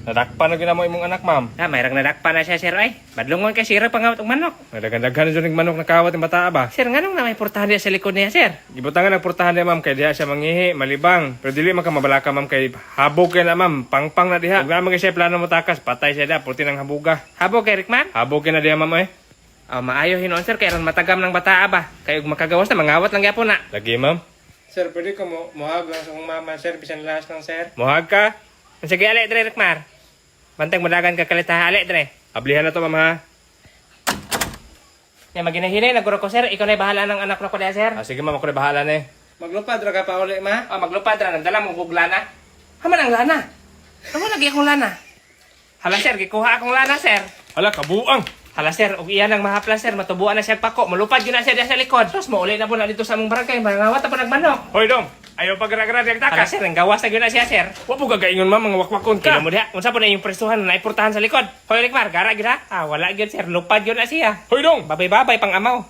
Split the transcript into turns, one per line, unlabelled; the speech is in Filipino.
Nadakpan na ginamo imong anak, ma'am.
Mayrang nadakpan na siya, sir, ay. Badlungon ka, sir, pangawat og manok.
Nagdaghan-daghan na manok na kawat ng bata ba?
Sir, nganong na may portahan niya sa likod niya, sir?
Gibutangan ang portahan niya, ma'am, kay diha siya mangihi, malibang. Pero dili man ka mabalaka, ma'am, kay habog kay na, ma'am. Pangpang na diha. Ug naman kay siya plano mo takas, patay siya da, pulti ng habuga.
Habog kay Rickman?
Habog kay na diha, ma'am, eh.
Maayo hinon, sir, kay ron matagam ng bata ba? Kay ug makagawas na, mangawat lang gyapon na.
Lagi, ma'am.
Sir, pwede ko mohag lang sa kong mama, sir. Bisan last lang, sir.
Mohag ka?
Sige, ali, dre, Rickmar. Banteng madagan ka kalita, ali, dre.
Ablihan na to, ma'am, ha?
Yan, maginahinay, naguro ko, sir. Ikaw na'y bahala ng anak na ko na, sir.
Sige, ma'am, ako na bahala na eh.
Maglupad ra ka pa uli, ma.
Maglupad ra, nagdala mong huglana. Haman ang lana. Ano lagi akong lana? Hala, sir, gikuha akong lana, sir.
Hala, kabuang!
Hala, sir, ug iyan ang mahaplas, sir. Matubuan na siya pako. Malupad yun na siya diya sa likod. Tapos mauli na po na dito sa among barangay. Mangawat na po nagmanok.
Hoy, dong! Ayaw pag-ragrad yung
Hala,
takas.
sir, ang gawas na yun na siya, sir.
Wa po gagaingon, ma'am, mga wakwakon
Kilo
ka.
mo diha. Unsa po na yung prestuhan na naipurtahan sa likod. Hoy, Rickmar, gara, gira. Wala yun, sir. Lupad yun na siya.
Hoy, dong!
Babay-babay pang amaw.